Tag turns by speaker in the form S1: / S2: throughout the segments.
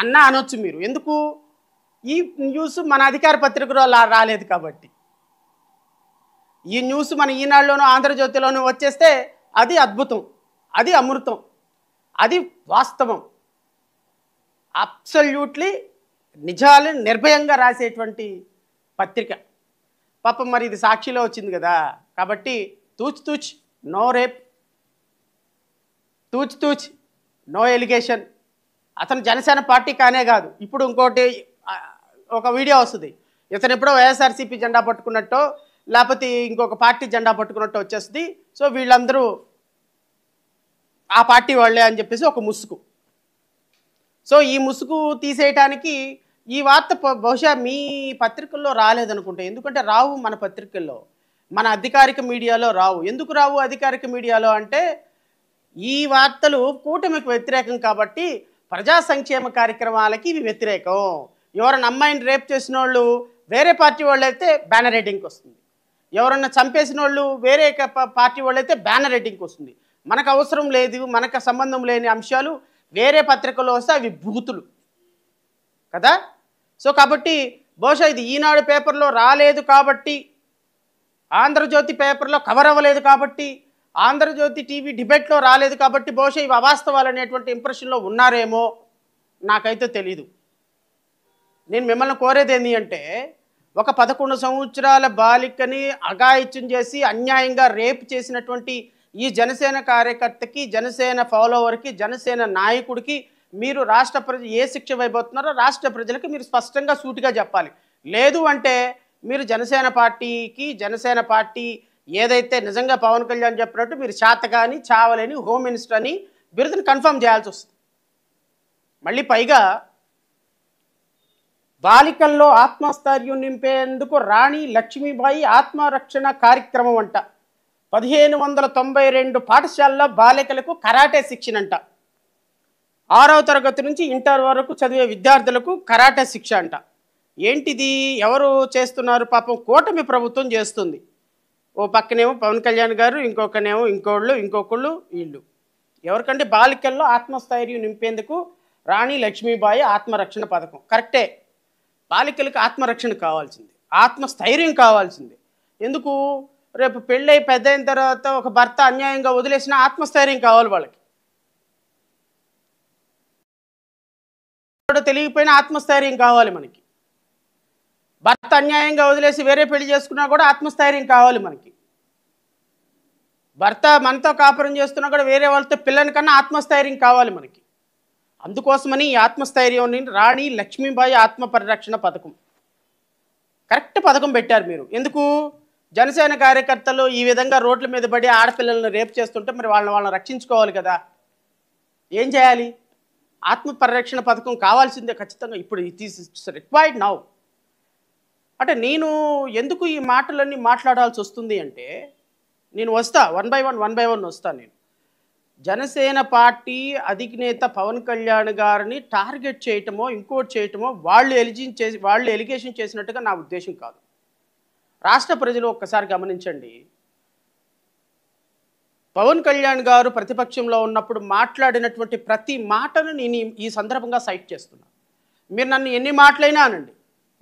S1: అన్న అనొచ్చు మీరు. ఎందుకు? ఈ న్యూస్ మన అధికార పత్రికలో రాలేదు కాబట్టి. ఈ న్యూస్ మన ఈనాడులోనూ ఆంధ్రజ్యోతిలోనూ వచ్చేస్తే అది అద్భుతం, అది అమృతం, అది వాస్తవం, అబ్సల్యూట్లీ నిజాలు నిర్భయంగా రాసేటువంటి పత్రిక. పాపం మరి ఇది సాక్షిలో వచ్చింది కదా, కాబట్టి తూచ్ తూచ్ నో రేప్, తూచ్ తూచ్ నో ఎలిగేషన్. అతను జనసేన పార్టీ కానే కాదు. ఇప్పుడు ఇంకోటి ఒక వీడియో వస్తుంది, ఇతను ఎప్పుడో వైఎస్ఆర్సీపీ జెండా పట్టుకున్నట్టో లేకపోతే ఇంకొక పార్టీ జెండా పట్టుకున్నట్టు వచ్చేస్తుంది. సో వీళ్ళందరూ ఆ పార్టీ వాళ్ళే అని చెప్పేసి ఒక ముసుగు. సో ఈ ముసుగు తీసేయటానికి ఈ వార్త బహుశా మీ పత్రికల్లో రాలేదనుకుంటా. ఎందుకంటే రావు మన పత్రికల్లో, మన అధికారిక మీడియాలో రావు. ఎందుకు రావు అధికారిక మీడియాలో అంటే, ఈ వార్తలు కూటమికి వ్యతిరేకం కాబట్టి ప్రజా సంక్షేమ కార్యక్రమాలకి ఇవి వ్యతిరేకం. ఎవరైనా అమ్మాయిని రేప్ చేసిన వాళ్ళు వేరే పార్టీ వాళ్ళు అయితే బ్యానర్ హెడ్డింగ్కి వస్తుంది, ఎవరన్నా చంపేసిన వాళ్ళు వేరే పార్టీ వాళ్ళు అయితే బ్యానర్ హెడ్డింగ్కి వస్తుంది. మనకు అవసరం లేదు, మనకు సంబంధం లేని అంశాలు వేరే పత్రికల్లో వస్తే అవి బూతులు కదా. సో కాబట్టి బహుశా ఇది ఈనాడు పేపర్లో రాలేదు కాబట్టి, ఆంధ్రజ్యోతి పేపర్లో కవర్ అవ్వలేదు కాబట్టి, ఆంధ్రజ్యోతి టీవీ డిబేట్లో రాలేదు కాబట్టి బహుశా ఇవి అవాస్తవాలు అనేటువంటి ఇంప్రెషన్లో ఉన్నారేమో, నాకైతే తెలీదు. నేను మిమ్మల్ని కోరేది ఏంటి అంటే, ఒక 11 సంవత్సరాల బాలికని అఘాయిత్యం చేసి అన్యాయంగా రేప్ చేసినటువంటి ఈ జనసేన కార్యకర్తకి, జనసేన ఫాలోవర్కి, జనసేన నాయకుడికి మీరు రాష్ట్ర ప్రజలు ఏ శిక్ష వైపోతున్నారో రాష్ట్ర ప్రజలకి మీరు స్పష్టంగా సూటిగా చెప్పాలి. లేదు అంటే మీరు జనసేన పార్టీకి, జనసేన పార్టీ ఏదైతే నిజంగా పవన్ కళ్యాణ్ చెప్పినట్టు మీరు శాతగాని చావలేని హోమ్ మినిస్టర్ అని బిరుదుని కన్ఫర్మ్ చేయాల్సి వస్తుంది. మళ్ళీ పైగా బాలికల్లో ఆత్మస్థైర్యం నింపేందుకు రాణి లక్ష్మీబాయి ఆత్మరక్షణ కార్యక్రమం అంట. 1592 పాఠశాలలో బాలికలకు కరాటే శిక్షణ అంట. 6వ తరగతి నుంచి ఇంటర్ వరకు చదివే విద్యార్థులకు కరాటే శిక్ష అంట. ఏంటిది? ఎవరు చేస్తున్నారు? పాపం కూటమి ప్రభుత్వం చేస్తుంది. ఓ పక్కనేమో పవన్ కళ్యాణ్ గారు, ఇంకొకనేమో ఇంకొకళ్ళు వీళ్ళు. ఎవరికంటే బాలికల్లో ఆత్మస్థైర్యం నింపేందుకు రాణి లక్ష్మీబాయి ఆత్మరక్షణ పథకం. కరెక్టే, బాలికలకు ఆత్మరక్షణ కావాల్సింది, ఆత్మస్థైర్యం కావాల్సింది. ఎందుకు? రేపు పెళ్ళై పెద్ద అయిన తర్వాత ఒక భర్త అన్యాయంగా వదిలేసిన ఆత్మస్థైర్యం కావాలి వాళ్ళకి. తెలియకపోయినా ఆత్మస్థైర్యం కావాలి మనకి. భర్త అన్యాయంగా వదిలేసి వేరే పెళ్లి చేసుకున్నా కూడా ఆత్మస్థైర్యం కావాలి మనకి. భర్త మనతో కాపురం చేస్తున్నా కూడా వేరే వాళ్ళతో పిల్లని కన్నా ఆత్మస్థైర్యం కావాలి మనకి. అందుకోసమని ఈ ఆత్మస్థైర్యం రాణి లక్ష్మీబాయి ఆత్మ పరిరక్షణ పథకం, కరెక్ట్ పథకం పెట్టారు మీరు. ఎందుకు? జనసేన కార్యకర్తలు ఈ విధంగా రోడ్ల మీద పడి ఆడపిల్లలను రేప్ చేస్తుంటే మరి వాళ్ళని రక్షించుకోవాలి కదా. ఏం చేయాలి? ఆత్మ పరిరక్షణ పథకం కావాల్సిందే ఖచ్చితంగా. ఇప్పుడు ఇట్ ఈస్ రిక్వైర్డ్ నౌ. అంటే నేను ఎందుకు ఈ మాటలన్నీ మాట్లాడాల్సి వస్తుంది అంటే, నేను వస్తా వన్ బై వన్ వస్తాను. నేను జనసేన పార్టీ అధినేత పవన్ కళ్యాణ్ గారిని టార్గెట్ చేయటమో ఇంకోటి చేయటమో వాళ్ళు ఎలిగేషన్ చేసినట్టుగా నా ఉద్దేశం కాదు. రాష్ట్ర ప్రజలు ఒక్కసారి గమనించండి. పవన్ కళ్యాణ్ గారు ప్రతిపక్షంలో ఉన్నప్పుడు మాట్లాడినటువంటి ప్రతి మాటను నేను ఈ సందర్భంగా సైట్ చేస్తున్నాను. మీరు నన్ను ఎన్ని మాటలైనా అనండి,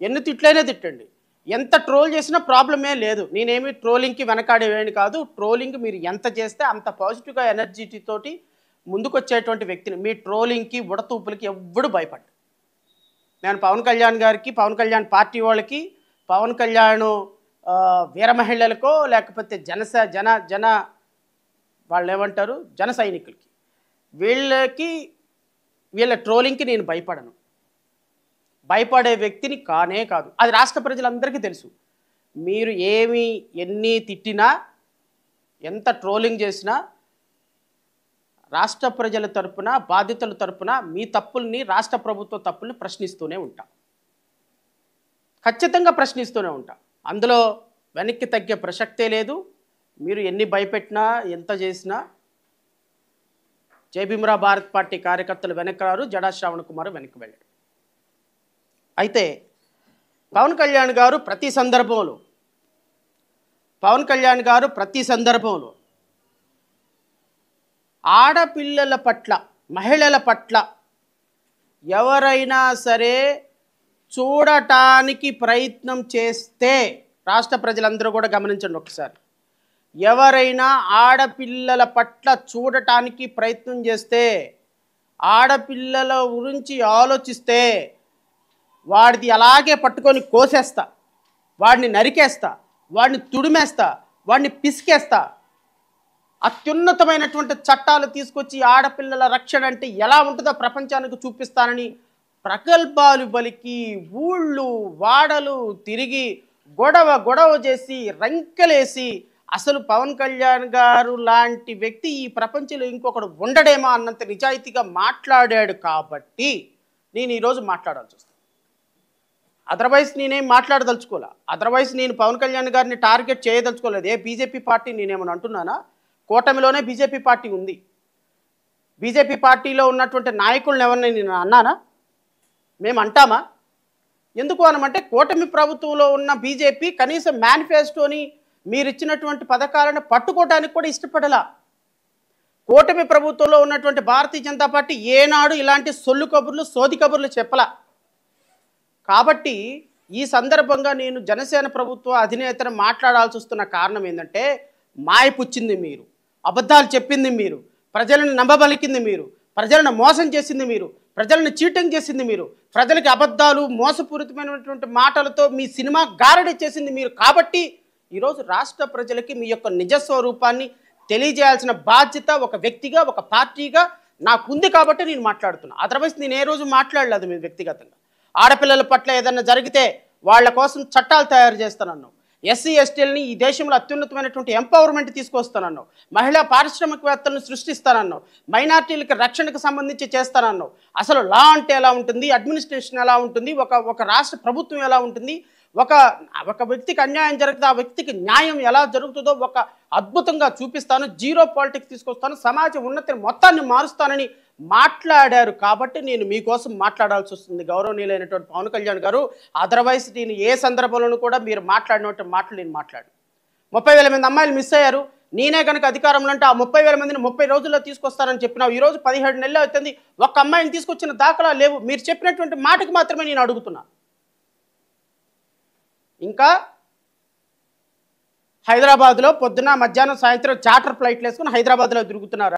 S1: ఎన్ని తిట్లైనా తిట్టండి, ఎంత ట్రోల్ చేసినా ప్రాబ్లమే లేదు. నేనేమి ట్రోలింగ్కి వెనకాడేవేని కాదు. ట్రోలింగ్ మీరు ఎంత చేస్తే అంత పాజిటివ్గా ఎనర్జీతోటి ముందుకు వచ్చేటువంటి వ్యక్తిని. మీ ట్రోలింగ్కి ఉడతూపులకి ఎవ్వడు భయపడ్డు. నేను పవన్ కళ్యాణ్ గారికి, పవన్ కళ్యాణ్ పార్టీ వాళ్ళకి, పవన్ కళ్యాణ్ వీర మహిళలకో లేకపోతే జన వాళ్ళు ఏమంటారు జన సైనికులకి, వీళ్ళ ట్రోలింగ్కి నేను భయపడను. భయపడే వ్యక్తిని కానే కాదు. అది రాష్ట్ర ప్రజలందరికీ తెలుసు. మీరు ఎన్ని తిట్టినా, ఎంత ట్రోలింగ్ చేసినా రాష్ట్ర ప్రజల తరపున, బాధితుల తరపున మీ తప్పుల్ని, రాష్ట్ర ప్రభుత్వ తప్పుల్ని ప్రశ్నిస్తూనే ఉంటాం. ఖచ్చితంగా ప్రశ్నిస్తూనే ఉంటాం. అందులో వెనక్కి తగ్గే ప్రసక్తే లేదు. మీరు ఎన్ని భయపెట్టినా, ఎంత చేసినా జై భీమ్రా భారత్ పార్టీ కార్యకర్తలు వెనక్కి రారు, జడా శ్రావణ్ కుమార్ వెనక్కి వెళ్ళాడు. అయితే పవన్ కళ్యాణ్ గారు ప్రతి సందర్భంలో ఆడపిల్లల పట్ల, మహిళల పట్ల ఎవరైనా సరే చూడటానికి ప్రయత్నం చేస్తే, రాష్ట్ర ప్రజలందరూ కూడా గమనించండి ఒకసారి, ఎవరైనా ఆడపిల్లల పట్ల చూడటానికి ప్రయత్నం చేస్తే, ఆడపిల్లల గురించి ఆలోచిస్తే వాడిది అలాగే పట్టుకొని కోసేస్తా, వాడిని నరికేస్తా, వాడిని తుడిమేస్తా, వాడిని పిసికేస్తా. అత్యున్నతమైనటువంటి చట్టాలు తీసుకొచ్చి ఆడపిల్లల రక్షణ అంటే ఎలా ఉంటుందో ప్రపంచానికి చూపిస్తానని ప్రగల్భాలు పలికి ఊళ్ళు వాడలు తిరిగి గొడవ చేసి రంకెలేసి అసలు పవన్ కళ్యాణ్ గారు లాంటి వ్యక్తి ఈ ప్రపంచంలో ఇంకొకడు ఉండడేమో అన్నంత నిజాయితీగా మాట్లాడాడు కాబట్టి నేను ఈరోజు మాట్లాడాల్సి వస్తుంది. అదర్వైజ్ నేనేం మాట్లాడదలుచుకోలే. అదర్వైజ్ నేను పవన్ కళ్యాణ్ గారిని టార్గెట్ చేయదలుచుకోలేదు. ఏ బీజేపీ పార్టీ నేనేమని అంటున్నానా? కూటమిలోనే బీజేపీ పార్టీ ఉంది. బీజేపీ పార్టీలో ఉన్నటువంటి నాయకులను ఎవరిని నేను అన్నానా? మేము అంటామా? ఎందుకు అనమంటే కూటమి ప్రభుత్వంలో ఉన్న బీజేపీ కనీసం మేనిఫెస్టోని మీరు ఇచ్చినటువంటి పథకాలను పట్టుకోవడానికి కూడా ఇష్టపడలా. కూటమి ప్రభుత్వంలో ఉన్నటువంటి భారతీయ జనతా పార్టీ ఏనాడు ఇలాంటి సొల్లు కబుర్లు సోది కబుర్లు చెప్పలా. కాబట్టి ఈ సందర్భంగా నేను జనసేన ప్రభుత్వ అధినేతను మాట్లాడాల్సి వస్తున్న కారణం ఏంటంటే, మాయపుచ్చింది మీరు, అబద్ధాలు చెప్పింది మీరు, ప్రజలను నమ్మబలికింది మీరు, ప్రజలను మోసం చేసింది మీరు, ప్రజలను చీటింగ్ చేసింది మీరు, ప్రజలకి అబద్ధాలు మోసపూరితమైనటువంటి మాటలతో మీ సినిమా గారడి చేసింది మీరు. కాబట్టి ఈరోజు రాష్ట్ర ప్రజలకి మీ యొక్క నిజస్వరూపాన్ని తెలియజేయాల్సిన బాధ్యత ఒక వ్యక్తిగా, ఒక పార్టీగా నాకుంది. కాబట్టి నేను మాట్లాడుతున్నా. అదర్వైజ్ నేను ఏ రోజు మాట్లాడలేదు మీ వ్యక్తిగతంగా. ఆడపిల్లల పట్ల ఏదన్నా జరిగితే వాళ్ళ కోసం చట్టాలు తయారు చేస్తానన్నావు. ఎస్సీ ఎస్టీలని ఈ దేశంలో అత్యున్నతమైనటువంటి ఎంపవర్మెంట్ తీసుకొస్తానన్నావు. మహిళా పారిశ్రామికవేత్తలను సృష్టిస్తానన్నావు. మైనార్టీలకు రక్షణకు సంబంధించి చేస్తానన్నావు. అసలు లా అంటే ఎలా ఉంటుంది, అడ్మినిస్ట్రేషన్ ఎలా ఉంటుంది, ఒక రాష్ట్ర ప్రభుత్వం ఎలా ఉంటుంది, ఒక వ్యక్తికి అన్యాయం జరిగితే ఆ వ్యక్తికి న్యాయం ఎలా జరుగుతుందో ఒక అద్భుతంగా చూపిస్తాను, జీరో పాలిటిక్స్ తీసుకొస్తాను, సమాజ ఉన్నతిని మొత్తాన్ని మారుస్తానని మాట్లాడారు. కాబట్టి నేను మీకోసం మాట్లాడాల్సి వస్తుంది గౌరవనీయులైనటువంటి పవన్ కళ్యాణ్ గారు. అదర్వైజ్ నేను ఏ సందర్భంలోనూ కూడా మీరు మాట్లాడినటువంటి మాటలు నేను మాట్లాడు. 30,000 మంది అమ్మాయిలు మిస్ అయ్యారు. నేనే కనుక అధికారంలో అంటే ఆ 30,000 మందిని 30 రోజుల్లో తీసుకొస్తానని చెప్పినావు. ఈరోజు 17 నెలలు అవుతుంది, ఒక్క అమ్మాయిని తీసుకొచ్చిన దాఖలా లేవు. మీరు చెప్పినటువంటి మాటకి మాత్రమే నేను అడుగుతున్నా. ఇంకా హైదరాబాద్లో పొద్దున మధ్యాహ్నం సాయంత్రం చార్టర్ ఫ్లైట్లు వేసుకుని హైదరాబాద్లో తిరుగుతున్నారు.